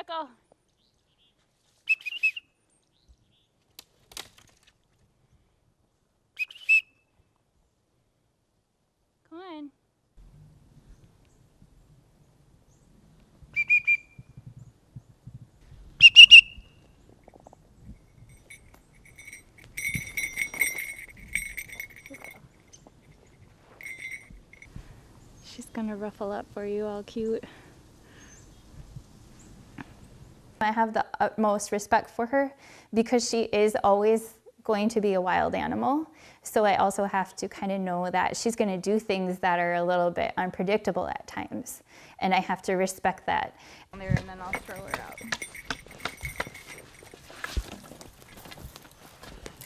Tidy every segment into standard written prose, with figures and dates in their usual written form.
Echo. Come on. She's gonna ruffle up for you, all cute. I have the utmost respect for her because she is always going to be a wild animal. So I also have to kind of know that she's going to do things that are a little bit unpredictable at times. And I have to respect that. And then I'll throw her out.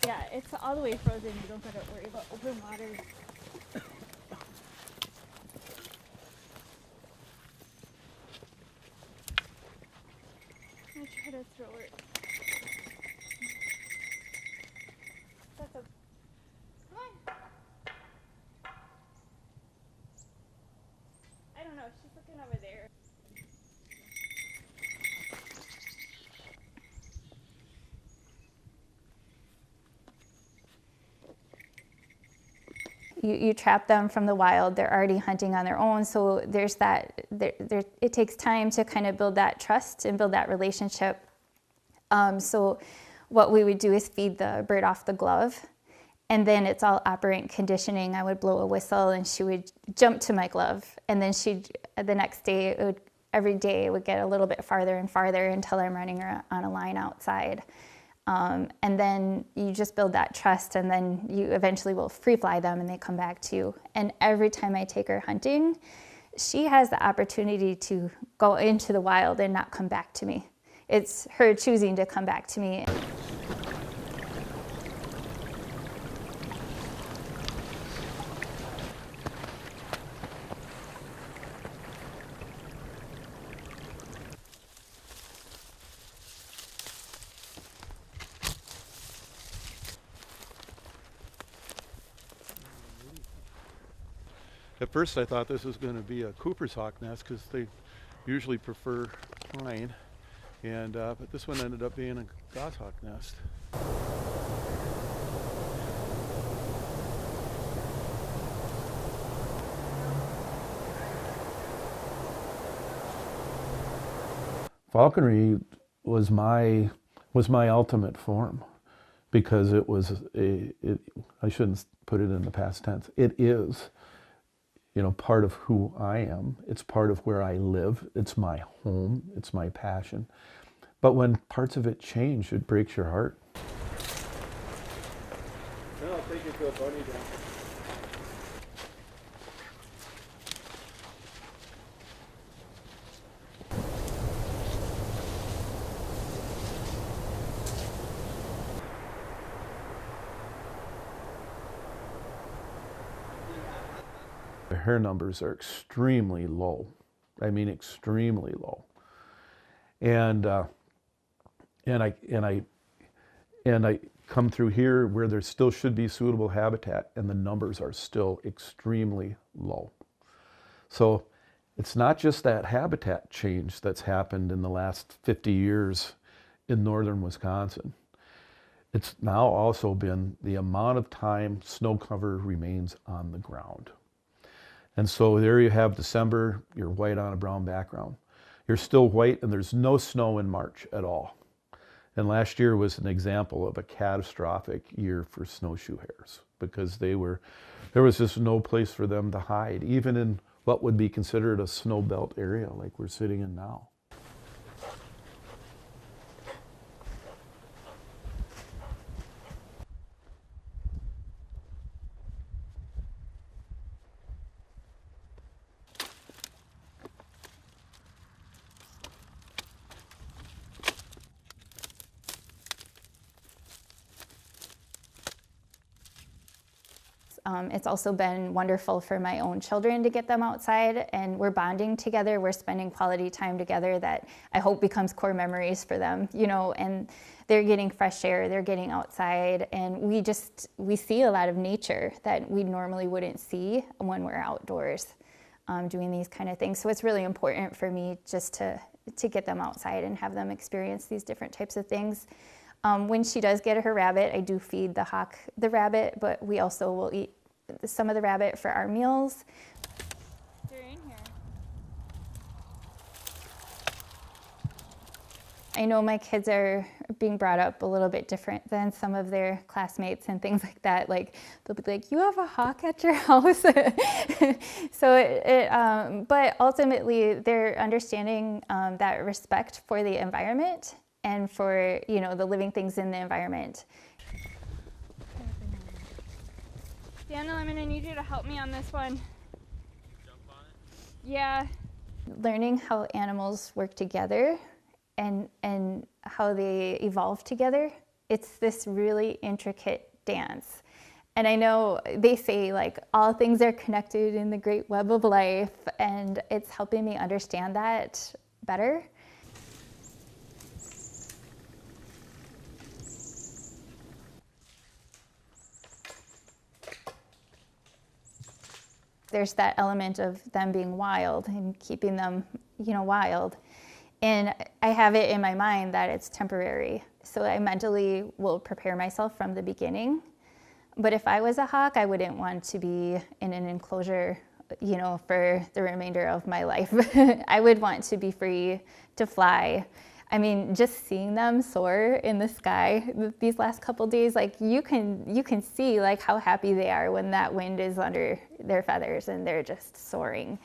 Yeah, it's all the way frozen. You don't got to worry about open water. I'm going to try to throw it. That's okay. Come on. I don't know, she's looking over there. You trap them from the wild, they're already hunting on their own, so there's that, it takes time to kind of build that trust and build that relationship. So what we would do is feed the bird off the glove, and then it's all operant conditioning. I would blow a whistle and she would jump to my glove, and then the next day, every day it would get a little bit farther and farther until I'm running her on a line outside. And then you just build that trust, and then you eventually will free fly them and they come back to you. And every time I take her hunting, she has the opportunity to go into the wild and not come back to me. It's her choosing to come back to me. At first I thought this was going to be a Cooper's hawk nest because they usually prefer pine, and but this one ended up being a goshawk nest. Falconry was my ultimate form, because it was I shouldn't put it in the past tense. It is, you know, part of who I am. It's part of where I live. It's my home. It's my passion. But when parts of it change, it breaks your heart. Then I'll take you to a bunny dance. The hair numbers are extremely low. I mean, extremely low. And I come through here where there still should be suitable habitat, and the numbers are still extremely low. So it's not just that habitat change that's happened in the last 50 years in northern Wisconsin. It's now also been the amount of time snow cover remains on the ground. And so there you have December, you're white on a brown background. You're still white, and there's no snow in March at all. And last year was an example of a catastrophic year for snowshoe hares, because there was just no place for them to hide, even in what would be considered a snow belt area like we're sitting in now. It's also been wonderful for my own children to get them outside, and we're bonding together. We're spending quality time together that I hope becomes core memories for them, you know, and they're getting fresh air, they're getting outside, and we see a lot of nature that we normally wouldn't see when we're outdoors. doing these kind of things. So it's really important for me just to get them outside and have them experience these different types of things. When she does get her rabbit, I do feed the hawk the rabbit, but we also will eat some of the rabbit for our meals. They're in here. I know my kids are being brought up a little bit different than some of their classmates and things like that. Like, they'll be like, you have a hawk at your house? So but ultimately they're understanding that respect for the environment and for, you know, the living things in the environment. Daniel, I'm gonna need you to help me on this one. Jump on it? Yeah. Learning how animals work together and how they evolve together. It's this really intricate dance. And I know they say like all things are connected in the great web of life, and it's helping me understand that better. There's that element of them being wild and keeping them, you know, wild. And I have it in my mind that it's temporary. So I mentally will prepare myself from the beginning. But if I was a hawk, I wouldn't want to be in an enclosure, you know, for the remainder of my life. I would want to be free to fly. I mean, just seeing them soar in the sky these last couple days, like you can see like how happy they are when that wind is under their feathers and they're just soaring.